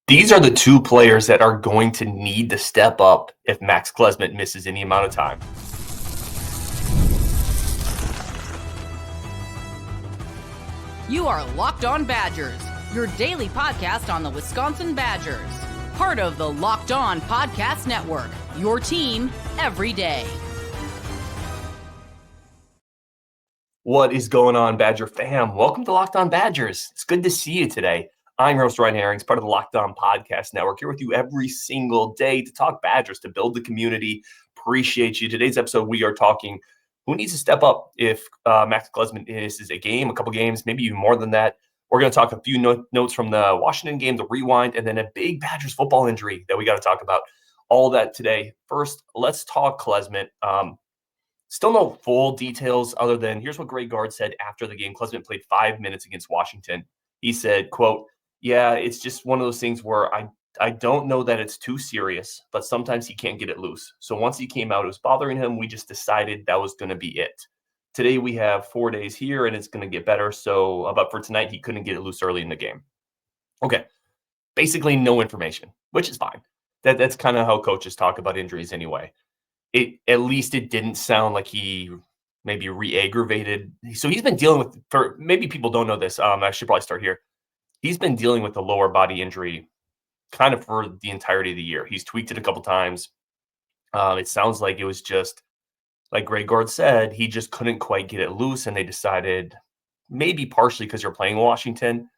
These are the two players that are going to need to step up if Max Klesman misses any amount of time. You are Locked On Badgers, your daily podcast on the Wisconsin Badgers. Part of the Locked On Podcast Network, your team every day. What is going on, Badger fam? Welcome to Locked On Badgers. It's good to see you today. I'm your host, Ryan Herrings, part of the Locked On Podcast Network, here with you every single day to talk Badgers, to build the community. Appreciate you. Today's episode, we are talking who needs to step up if Max Klesman misses a game, a couple games, maybe even more than that. We're going to talk a few notes from the Washington game, the rewind, and then a big Badgers football injury that we got to talk about. All that today. First, let's talk Klesman. Still no full details other than here's what Greg Gard said after the game. Klesman played 5 minutes against Washington. He said, quote, "Yeah, it's just one of those things where I don't know that it's too serious, but sometimes he can't get it loose. So once he came out, it was bothering him. We just decided that was going to be it. Today we have 4 days here and it's going to get better. So, but for tonight, he couldn't get it loose early in the game." Okay. Basically no information, which is fine. That's kind of how coaches talk about injuries anyway. At least it didn't sound like he maybe re-aggravated. So he's been dealing with, for maybe people don't know this. I should probably start here. He's been dealing with a lower body injury kind of for the entirety of the year. He's tweaked it a couple times. It sounds like it was just, like Greg Gard said, he just couldn't quite get it loose, and they decided, maybe partially because you're playing Washington,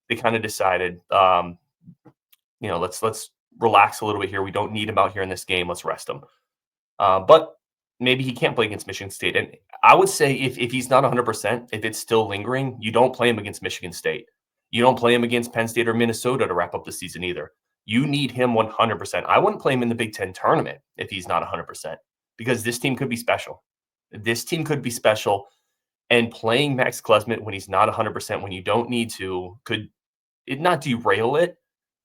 they kind of decided, let's relax a little bit here. We don't need him out here in this game. Let's rest him. But maybe he can't play against Michigan State. And I would say if he's not 100%, if it's still lingering, you don't play him against Michigan State. You don't play him against Penn State or Minnesota to wrap up the season either. You need him 100%. I wouldn't play him in the Big Ten tournament if he's not 100%, because this team could be special. This team could be special. And playing Max Klesman when he's not 100%, when you don't need to, could it not derail it,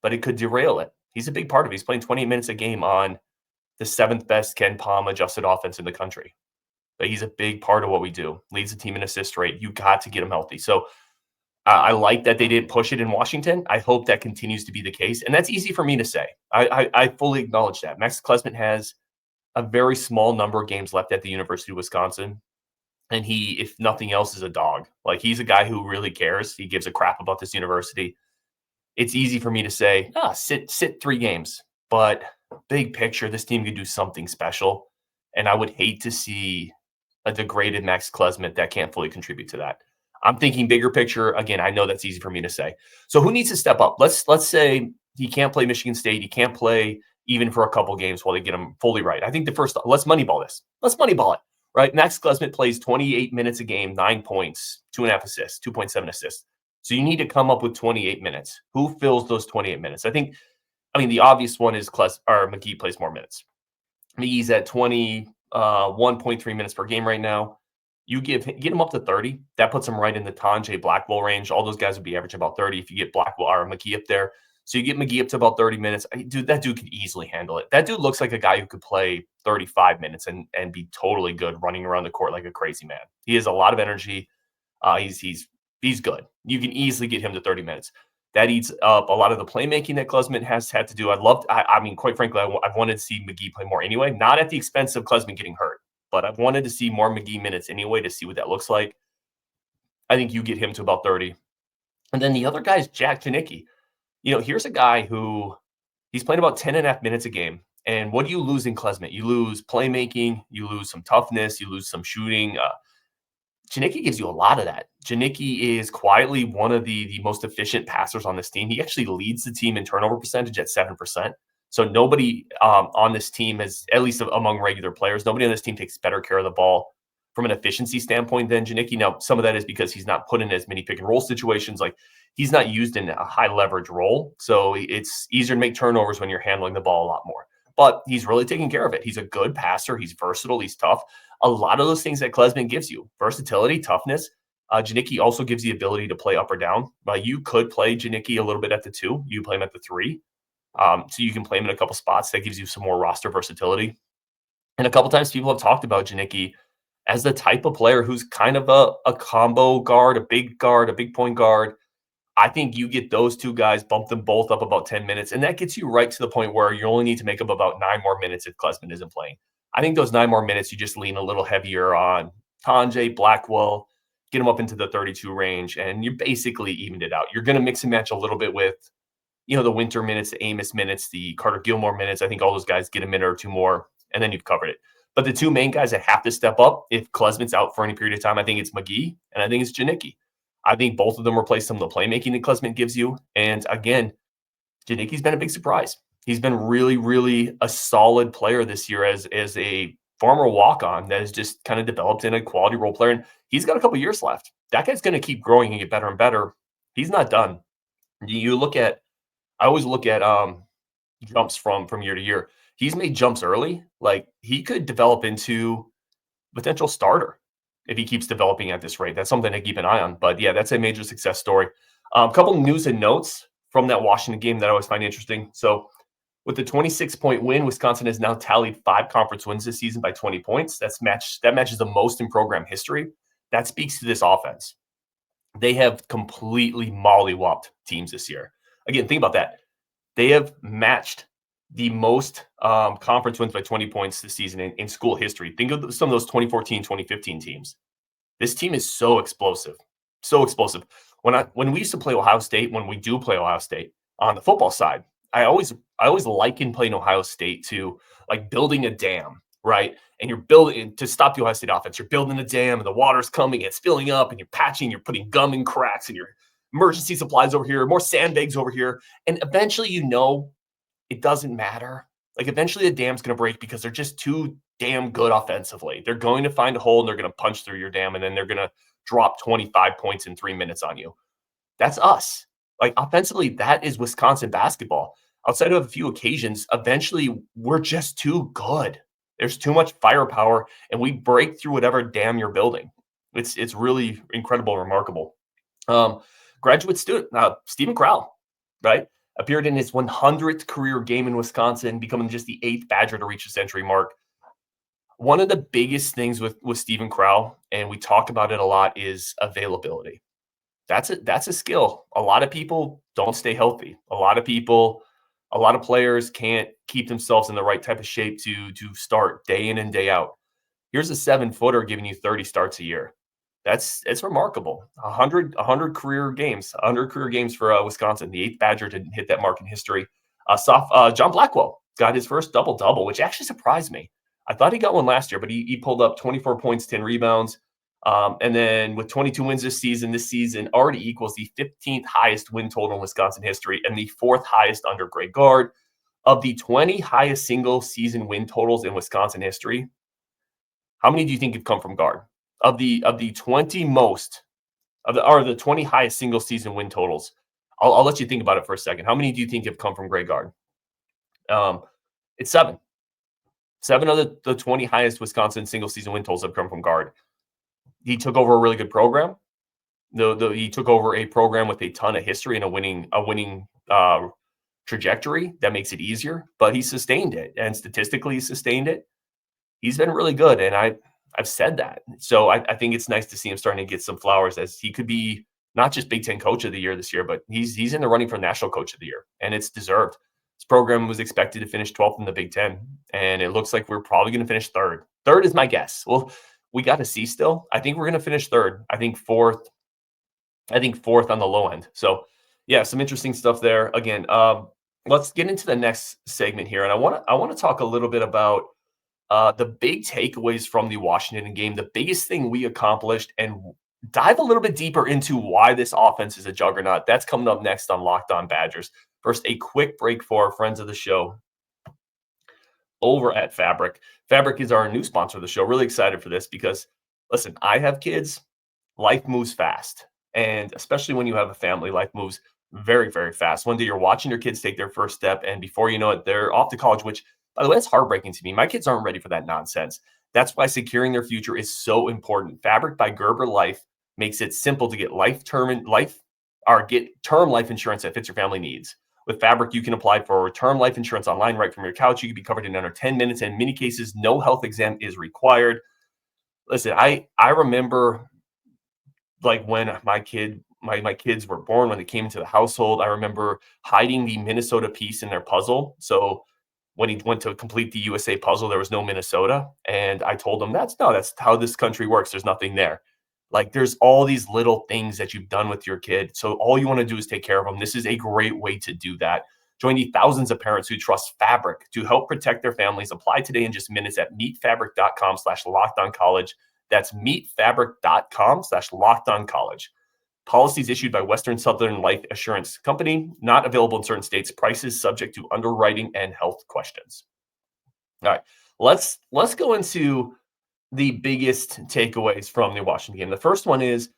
but it could derail it. He's a big part of it. He's playing 28 minutes a game on the 7th best Ken Palm adjusted offense in the country. But he's a big part of what we do. Leads the team in assist rate. You got to get him healthy. So I like that they didn't push it in Washington. I hope that continues to be the case. And that's easy for me to say. I fully acknowledge that. Max Klesman has a very small number of games left at the University of Wisconsin. And he, if nothing else, is a dog. Like, he's a guy who really cares. He gives a crap about this university. It's easy for me to say, sit 3 games. But big picture, this team could do something special. And I would hate to see a degraded Max Klesman that can't fully contribute to that. I'm thinking bigger picture. Again, I know that's easy for me to say. So who needs to step up? Let's say he can't play Michigan State. He can't play even for a couple games while they get him fully right. I think let's moneyball this. Let's moneyball it, right? Max Klesman plays 28 minutes a game, 9 points, 2.5 assists, 2.7 assists. So you need to come up with 28 minutes. Who fills those 28 minutes? The obvious one is McGee plays more minutes. McGee's at 21.3 minutes per game right now. You get him up to 30. That puts him right in the Tanjay Blackwell range. All those guys would be averaging about 30 if you get Blackwell or McGee up there. So you get McGee up to about 30 minutes. That dude could easily handle it. That dude looks like a guy who could play 35 minutes and be totally good running around the court like a crazy man. He has a lot of energy. He's good. You can easily get him to 30 minutes. That eats up a lot of the playmaking that Klesman has had to do. Quite frankly, I've wanted to see McGee play more anyway, not at the expense of Klesman getting hurt. But I've wanted to see more McGee minutes anyway to see what that looks like. I think you get him to about 30. And then the other guy is Janicki. Here's a guy who he's playing about 10.5 minutes a game. And what do you lose in Klesman? You lose playmaking, you lose some toughness, you lose some shooting. Janicki gives you a lot of that. Janicki is quietly one of the most efficient passers on this team. He actually leads the team in turnover percentage at 7%. So nobody on this team is, at least among regular players, nobody on this team takes better care of the ball from an efficiency standpoint than Janicki. Now, some of that is because he's not put in as many pick and roll situations. Like, he's not used in a high leverage role. So it's easier to make turnovers when you're handling the ball a lot more. But he's really taking care of it. He's a good passer. He's versatile. He's tough. A lot of those things that Klesman gives you, versatility, toughness. Janicki also gives the ability to play up or down. You could play Janicki a little bit at the 2. You play him at the 3. So you can play him in a couple spots. That gives you some more roster versatility. And a couple times people have talked about Janicki as the type of player who's kind of a combo guard, a big point guard. I think you get those two guys, bump them both up about 10 minutes, and that gets you right to the point where you only need to make up about 9 more minutes if Klesmit isn't playing. I think those 9 more minutes, you just lean a little heavier on Tanjay, Blackwell, get them up into the 32 range, and you basically evened it out. You're going to mix and match a little bit with, the Winter minutes, the Amos minutes, the Carter Gilmore minutes. I think all those guys get a minute or two more, and then you've covered it. But the two main guys that have to step up if Klesmit's out for any period of time, I think it's McGee and I think it's Janicki. I think both of them replace some of the playmaking that Klesmit gives you. And again, Janicki's been a big surprise. He's been really, really a solid player this year as a former walk-on that has just kind of developed in a quality role player. And he's got a couple years left. That guy's going to keep growing and get better and better. He's not done. I always look at jumps from year to year. He's made jumps early. Like, he could develop into potential starter if he keeps developing at this rate. That's something to keep an eye on. But yeah, that's a major success story. A couple news and notes from that Washington game that I always find interesting. So with the 26-point win, Wisconsin has now tallied 5 conference wins this season by 20 points. That matches the most in program history. That speaks to this offense. They have completely mollywopped teams this year. Again, think about that. They have matched the most conference wins by 20 points this season in school history. Think of some of those 2014, 2015 teams. This team is so explosive, so explosive. When we used to play Ohio State, when we do play Ohio State on the football side, I always liken playing Ohio State to like building a dam, right? And you're building to stop the Ohio State offense. You're building a dam, and the water's coming, it's filling up, and you're patching, you're putting gum in cracks, and your emergency supplies over here, more sandbags over here, and eventually, it doesn't matter. Like, eventually the dam's going to break because they're just too damn good offensively. They're going to find a hole and they're going to punch through your dam, and then they're going to drop 25 points in 3 minutes on you. That's us. Like, offensively, that is Wisconsin basketball. Outside of a few occasions, eventually we're just too good. There's too much firepower, and we break through whatever dam you're building. It's really incredible and remarkable. Graduate student, Stephen Crowell, right? Appeared in his 100th career game in Wisconsin, becoming just the 8th Badger to reach the century mark. One of the biggest things with Stephen Crowell, and we talk about it a lot, is availability. That's a skill. A lot of people don't stay healthy. A lot of players can't keep themselves in the right type of shape to start day in and day out. Here's a 7-footer giving you 30 starts a year. It's remarkable. 100 career games for Wisconsin. The 8th Badger to hit that mark in history. John Blackwell got his first double-double, which actually surprised me. I thought he got one last year, but he pulled up 24 points, 10 rebounds. And then with 22 wins this season already equals the 15th highest win total in Wisconsin history and the 4th highest under Greg Gard. Of the 20 highest single-season win totals in Wisconsin history, how many do you think have come from Gard? Of the 20 highest single season win totals, I'll let you think about it for a second. How many do you think have come from Greg Gard? It's 7. 7 of the 20 highest Wisconsin single season win totals have come from Gard. He took over a really good program. He took over a program with a ton of history and a winning trajectory that makes it easier. But he sustained it, and statistically, he sustained it. He's been really good, and I've said that. So I think it's nice to see him starting to get some flowers, as he could be not just Big Ten Coach of the Year this year, but he's in the running for National Coach of the Year, and it's deserved. This program was expected to finish 12th in the Big Ten, and it looks like we're probably going to finish 3rd. 3rd is my guess. Well, we got to see still. I think we're going to finish 3rd. I think 4th on the low end. So, yeah, some interesting stuff there. Again, let's get into the next segment here, and I want to talk a little bit about the big takeaways from the Washington game, the biggest thing we accomplished, and dive a little bit deeper into why this offense is a juggernaut. That's coming up next on Locked On Badgers. First, a quick break for our friends of the show over at Fabric. Fabric is our new sponsor of the show. Really excited for this because, listen, I have kids. Life moves fast. And especially when you have a family, life moves very, very fast. One day you're watching your kids take their first step, and before you know it, they're off to college, which, by the way, that's heartbreaking to me. My kids aren't ready for that nonsense. That's why securing their future is so important. Fabric by Gerber Life makes it simple to get term life insurance that fits your family needs. With Fabric, you can apply for term life insurance online right from your couch. You can be covered in under 10 minutes. And in many cases, no health exam is required. Listen, I remember like when my kid my kids were born, when they came into the household. I remember hiding the Minnesota piece in their puzzle. So when he went to complete the USA puzzle, there was no Minnesota. And I told him, that's how this country works. There's nothing there. Like, there's all these little things that you've done with your kid. So all you want to do is take care of them. This is a great way to do that. Join the thousands of parents who trust Fabric to help protect their families. Apply today in just minutes at meetfabric.com/lockedoncollege. That's meetfabric.com/lockedoncollege. Policies issued by Western Southern Life Assurance Company, not available in certain states. Prices subject to underwriting and health questions. All right, let's go into the biggest takeaways from the Washington game. The first one is,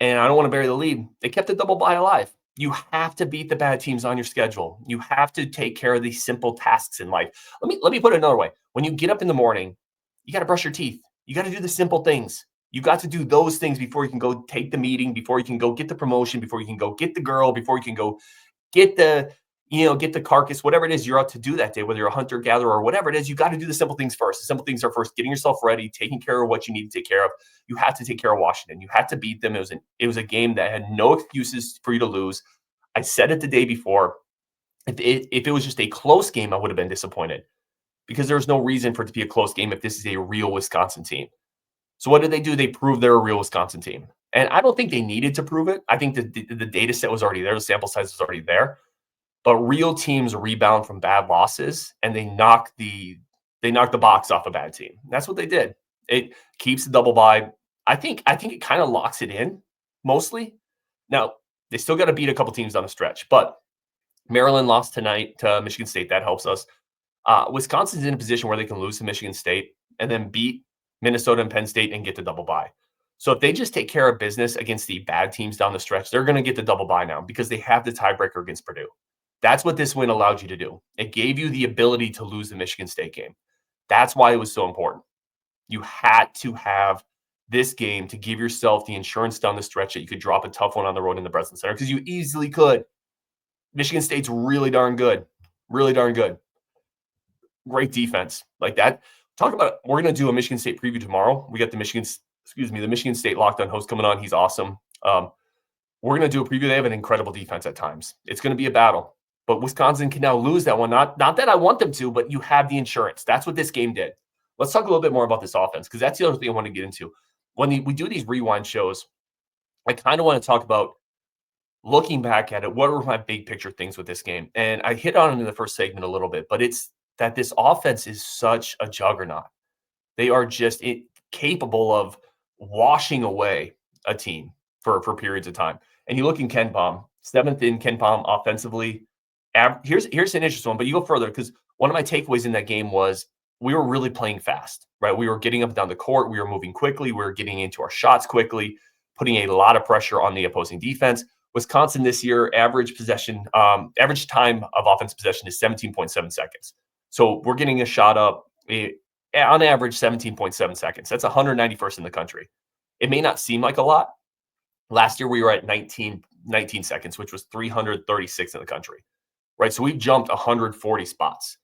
and I don't want to bury the lead, they kept the double bye alive. You have to beat the bad teams on your schedule. You have to take care of these simple tasks in life. Let me put it another way. When you get up in the morning, you got to brush your teeth. You got to do the simple things. You got to do those things before you can go take the meeting, before you can go get the promotion, before you can go get the girl, before you can go get the carcass, whatever it is you're out to do that day, whether you're a hunter gatherer or whatever it is. You got to do the simple things first. The simple things are first getting yourself ready, taking care of what you need to take care of. You had to take care of Washington. You had to beat them. It was a game that had no excuses for you to lose. I said it the day before. If it was just a close game, I would have been disappointed, because there's no reason for it to be a close game if this is a real Wisconsin team. So what did they do? They proved they're a real Wisconsin team. And I don't think they needed to prove it. I think the data set was already there. The sample size was already there. But real teams rebound from bad losses, and they knock the box off a bad team. That's what they did. It keeps the double bye. I think it kind of locks it in mostly. Now, they still got to beat a couple teams on the stretch, but Maryland lost tonight to Michigan State. That helps us. Wisconsin's in a position where they can lose to Michigan State and then beat Minnesota and Penn State and get the double bye. So if they just take care of business against the bad teams down the stretch, they're going to get the double bye now, because they have the tiebreaker against Purdue. That's what this win allowed you to do. It gave you the ability to lose the Michigan State game. That's why it was so important. You had to have this game to give yourself the insurance down the stretch that you could drop a tough one on the road in the Breslin Center, because you easily could. Michigan State's really darn good. Really darn good. Great defense like that. Talk about it. We're going to do a Michigan State preview tomorrow. We got the Michigan State Locked On host coming on. He's awesome. We're going to do a preview. They have an incredible defense at times. It's going to be a battle. But Wisconsin can now lose that one. Not that I want them to, but you have the insurance. That's what this game did. Let's talk a little bit more about this offense, because that's the other thing I want to get into. When we do these rewind shows, I kind of want to talk about, looking back at it, what were my big picture things with this game? And I hit on it in the first segment a little bit, but it's that this offense is such a juggernaut. They are just capable of washing away a team for periods of time. And you look in KenPom, 7th in KenPom offensively. Here's an interesting one, but you go further, because one of my takeaways in that game was we were really playing fast, right? We were getting up and down the court. We were moving quickly. We were getting into our shots quickly, putting a lot of pressure on the opposing defense. Wisconsin this year, average time of offensive possession is 17.7 seconds. So we're getting a shot up on average 17.7 seconds. That's 191st in the country. It may not seem like a lot. Last year we were at 19 seconds, which was 336 in the country, right? So we've jumped 140 spots.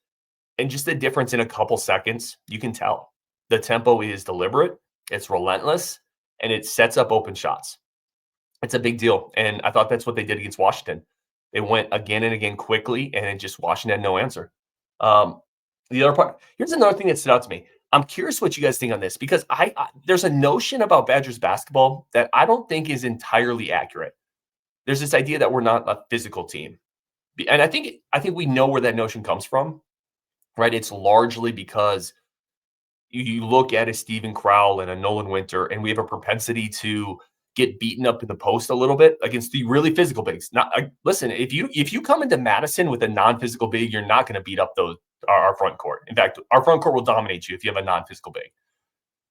And just the difference in a couple seconds, you can tell. The tempo is deliberate, it's relentless, and it sets up open shots. It's a big deal. And I thought that's what they did against Washington. They went again and again quickly, and it just Washington had no answer. The other part, here's another thing that stood out to me. I'm curious what you guys think on this, because there's a notion about Badgers basketball that I don't think is entirely accurate. There's this idea that we're not a physical team. And I think we know where that notion comes from, right? It's largely because you look at a Stephen Crowell and a Nolan Winter, and we have a propensity to get beaten up in the post a little bit against the really physical bigs. Listen, if you come into Madison with a non-physical big, you're not going to beat up our front court. In fact, our front court will dominate you if you have a non-physical big.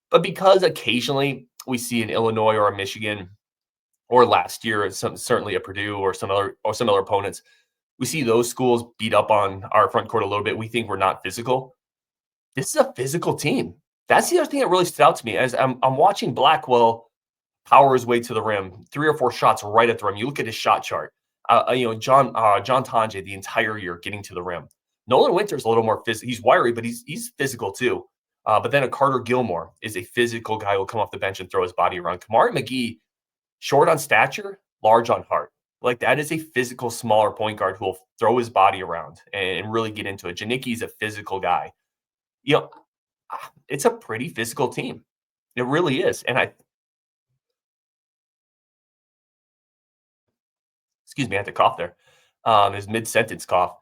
But because occasionally we see an Illinois or a Michigan, or last year certainly a Purdue or some other opponents, we see those schools beat up on our front court a little bit. We think we're not physical. This is a physical team. That's the other thing that really stood out to me as I'm watching Blackwell power his way to the rim, 3 or 4 shots right at the rim. You look at his shot chart. John Tonje the entire year getting to the rim. Nolan Winter's a little more physical. He's wiry, but he's physical too. But then a Carter Gilmore is a physical guy who will come off the bench and throw his body around. Kamari McGee, short on stature, large on heart. Like that is a physical, smaller point guard who will throw his body around and really get into it. Janicki's a physical guy. You know, it's a pretty physical team. It really is. And excuse me, I had to cough there. His mid-sentence cough.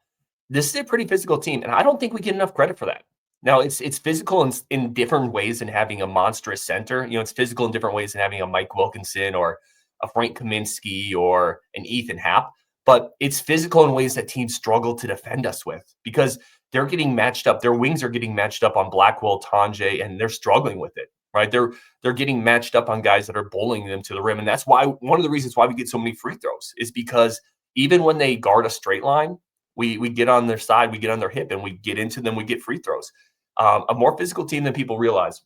This is a pretty physical team, and I don't think we get enough credit for that. Now, it's physical in different ways than having a monstrous center. It's physical in different ways than having a Mike Wilkinson or a Frank Kaminsky or an Ethan Happ. But it's physical in ways that teams struggle to defend us with because they're getting matched up. Their wings are getting matched up on Blackwell, Tanjay, and they're struggling with it. Right? They're getting matched up on guys that are bullying them to the rim, and that's why one of the reasons why we get so many free throws is because even when they guard a straight line, we get on their side, we get on their hip, and we get into them. We get free throws. A more physical team than people realize.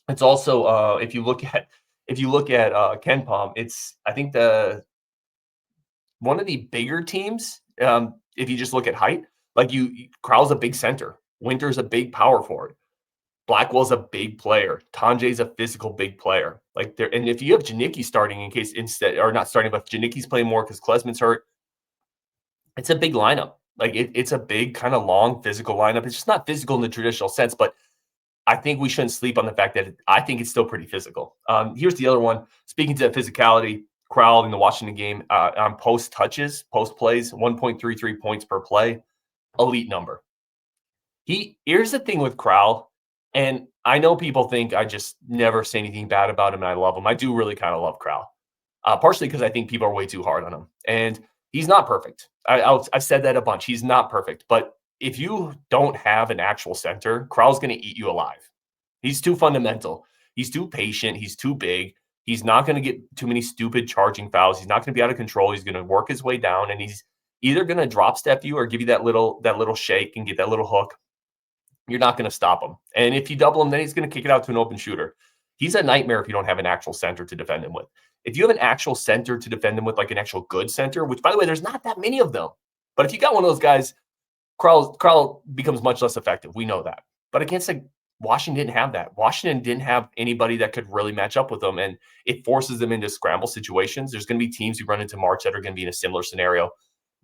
It's also if you look at Ken Palm, it's I think the one of the bigger teams. If you just look at height, like Crowell's a big center, Winter's a big power forward. Blackwell's a big player. Tanjay's a physical big player. And if you have Janicki starting or not starting, but Janicki's playing more because Klesmit's hurt, it's a big lineup. It's a big kind of long physical lineup. It's just not physical in the traditional sense, but I think we shouldn't sleep on the fact that I think it's still pretty physical. Here's the other one. Speaking to physicality, Crowell in the Washington game on post touches, post plays, 1.33 points per play, elite number. Here's the thing with Crowell. And I know people think I just never say anything bad about him, and I love him. I do really kind of love Crowell, partially because I think people are way too hard on him. And he's not perfect. I've said that a bunch. He's not perfect. But if you don't have an actual center, Crowell's going to eat you alive. He's too fundamental. He's too patient. He's too big. He's not going to get too many stupid charging fouls. He's not going to be out of control. He's going to work his way down, and he's either going to drop step you or give you that little shake and get that little hook. You're not going to stop him. And if you double him, then he's going to kick it out to an open shooter. He's a nightmare if you don't have an actual center to defend him with. If you have an actual center to defend him with, like an actual good center, which, by the way, there's not that many of them. But if you got one of those guys, Crowell becomes much less effective. We know that. But against Washington didn't have that. Washington didn't have anybody that could really match up with them, and it forces them into scramble situations. There's going to be teams who run into March that are going to be in a similar scenario.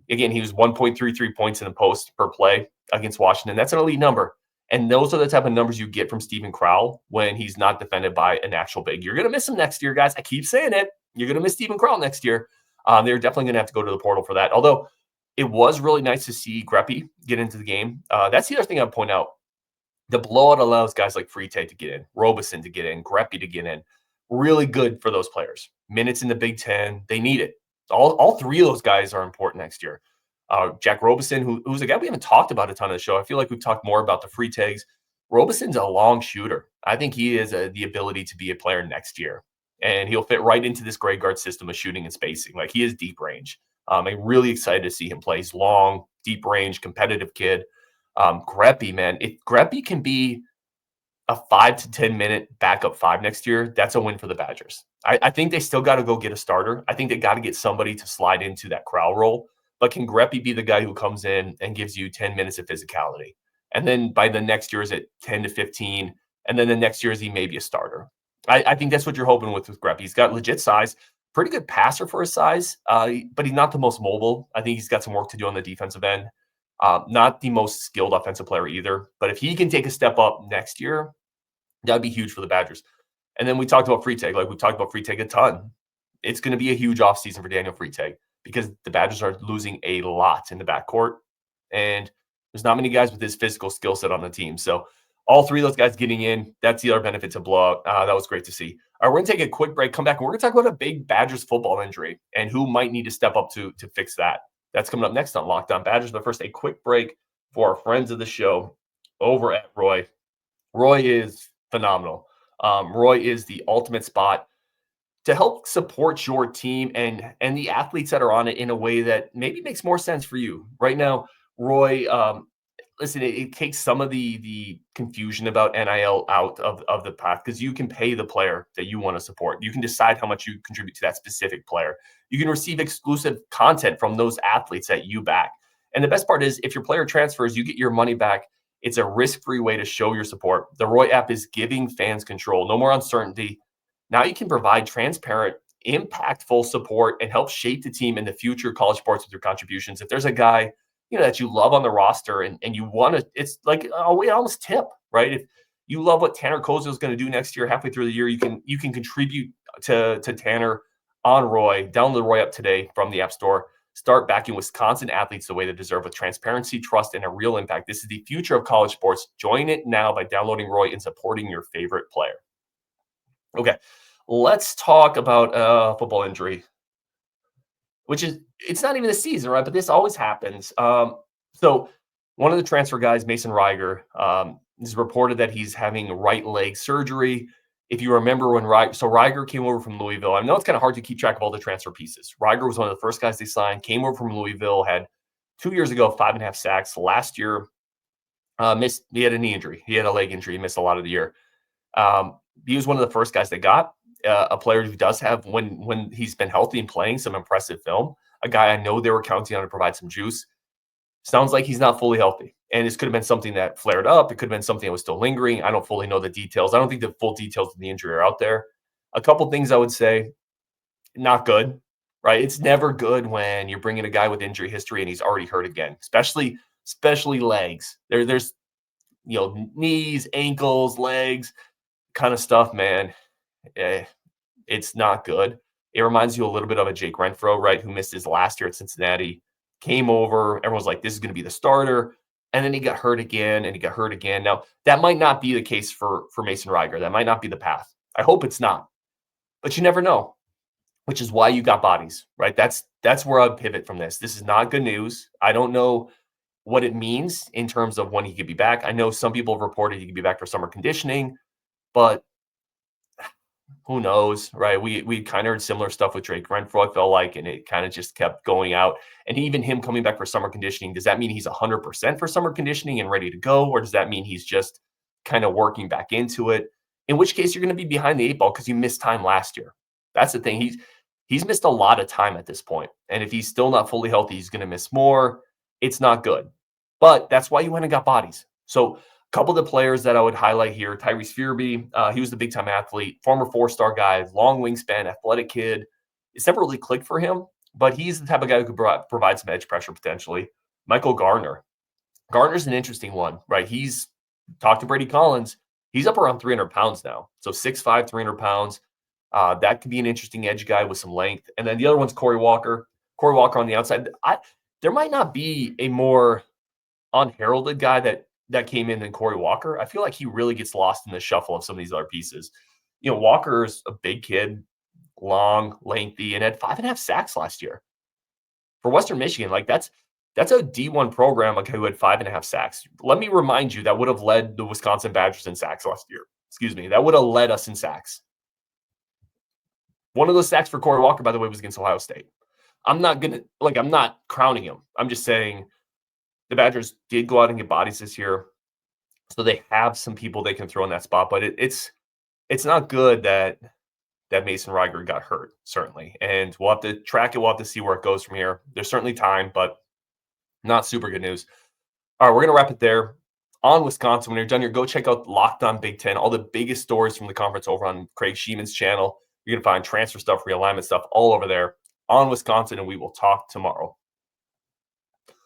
Again, he was 1.33 points in the post per play against Washington. That's an elite number. And those are the type of numbers you get from Steven Crowell when he's not defended by an actual big. You're going to miss him next year, guys. I keep saying it. You're going to miss Steven Crowell next year. They're definitely going to have to go to the portal for that. Although it was really nice to see Greppy get into the game. That's the other thing I'd point out. The blowout allows guys like Frite to get in, Robeson to get in, Greppy to get in. Really good for those players. Minutes in the Big Ten, they need it. All three of those guys are important next year. Jack Robeson, who's a guy we haven't talked about a ton of the show. I feel like we've talked more about the free tags. Robeson's a long shooter. I think he has the ability to be a player next year. And he'll fit right into this grade guard system of shooting and spacing. Like, he is deep range. I'm really excited to see him play. He's long, deep range, competitive kid. Greppy, man, if Greppy can be a 5 to 10 minute backup five next year, that's a win for the Badgers. I think they still got to go get a starter. I think they got to get somebody to slide into that Crowell role. But can Greppy be the guy who comes in and gives you 10 minutes of physicality? And then by the next year, is it 10 to 15? And then the next year, is he maybe a starter? I think that's what you're hoping with Greppy. He's got legit size, pretty good passer for his size, but he's not the most mobile. I think he's got some work to do on the defensive end. Not the most skilled offensive player either. But if he can take a step up next year, that'd be huge for the Badgers. And then we talked about Freitag. Like, we talked about Freitag a ton. It's going to be a huge offseason for Daniel Freitag because the Badgers are losing a lot in the backcourt. And there's not many guys with his physical skill set on the team. So all three of those guys getting in, that's the other benefit to blowout. That was great to see. All right, we're going to take a quick break, come back, and we're going to talk about a big Badgers football injury and who might need to step up to fix that. That's coming up next on Locked On Badgers. But first, a quick break for our friends of the show over at Roy. Roy is phenomenal. Roy is the ultimate spot to help support your team and the athletes that are on it in a way that maybe makes more sense for you. Right now, Roy, listen, it takes some of the confusion about NIL out of the path because you can pay the player that you want to support. You can decide how much you contribute to that specific player. You can receive exclusive content from those athletes that you back. And the best part is if your player transfers, you get your money back. It's a risk-free way to show your support. The Roy app is giving fans control. No more uncertainty. Now you can provide transparent impactful support and help shape the team in the future of college sports with your contributions. If there's a guy, that you love on the roster and you want to, it's like, we almost tip, right? If you love what Tanner Kozel is going to do next year, halfway through the year, you can contribute to Tanner on Roy. Download the Roy app today from the App Store. Start backing Wisconsin athletes the way they deserve with transparency, trust, and a real impact. This is the future of college sports. Join it now by downloading Roy and supporting your favorite player. Okay, let's talk about football injury, which is, it's not even a season, right? But this always happens. So one of the transfer guys, Mason Reiger, is reported that he's having right leg surgery. If you remember when Reiger came over from Louisville, I know it's kind of hard to keep track of all the transfer pieces. Reiger was one of the first guys they signed, came over from Louisville, had 2 years ago 5.5 sacks. Last year, he had a knee injury. He had a leg injury. He missed a lot of the year. He was one of the first guys they got, a player who does have, when he's been healthy and playing, some impressive film. A guy I know they were counting on to provide some juice. Sounds like he's not fully healthy. And this could have been something that flared up. It could have been something that was still lingering. I don't fully know the details. I don't think the full details of the injury are out there. A couple things I would say, not good, right? It's never good when you're bringing a guy with injury history and he's already hurt again, especially legs. There's knees, ankles, legs, kind of stuff, man. It's not good. It reminds you a little bit of a Jake Renfro, right, who missed his last year at Cincinnati, came over, everyone's like, this is going to be the starter, and then he got hurt again, and he got hurt again. Now, that might not be the case for Mason Reiger. That might not be the path. I hope it's not, but you never know, which is why you got bodies, right? That's where I'd pivot from this. This is not good news. I don't know what it means in terms of when he could be back. I know some people have reported he could be back for summer conditioning, but who knows, right? We kind of heard similar stuff with Drake Renfro, I felt like, and it kind of just kept going out. And even him coming back for summer conditioning, does that mean he's 100% for summer conditioning and ready to go? Or does that mean he's just kind of working back into it? In which case, you're going to be behind the 8 ball because you missed time last year. That's the thing. He's missed a lot of time at this point. And if he's still not fully healthy, he's going to miss more. It's not good. But that's why you went and got bodies. So couple of the players that I would highlight here, Tyrese Fearby, he was the big-time athlete, former 4-star guy, long wingspan, athletic kid. It's never really clicked for him, but he's the type of guy who could provide some edge pressure potentially. Michael Garner. Garner's an interesting one, right? He's talked to Brady Collins. He's up around 300 pounds now. So 6'5", 300 pounds. That could be an interesting edge guy with some length. And then the other one's Corey Walker. Corey Walker on the outside. There might not be a more unheralded guy that came in than Corey Walker. I feel like he really gets lost in the shuffle of some of these other pieces. Walker's a big kid, long, lengthy, and had 5.5 sacks last year. For Western Michigan, like that's a D1 program, like who had 5.5 sacks. Let me remind you, that would have led the Wisconsin Badgers in sacks last year. Excuse me. That would have led us in sacks. One of those sacks for Corey Walker, by the way, was against Ohio State. I'm not crowning him. I'm just saying the Badgers did go out and get bodies this year, so they have some people they can throw in that spot. But it's not good that Mason Reiger got hurt, certainly. And we'll have to track it. We'll have to see where it goes from here. There's certainly time, but not super good news. All right, we're going to wrap it there. On Wisconsin, when you're done here, go check out Locked On Big Ten, all the biggest stories from the conference over on Craig Sheeman's channel. You're going to find transfer stuff, realignment stuff all over there on Wisconsin, and we will talk tomorrow.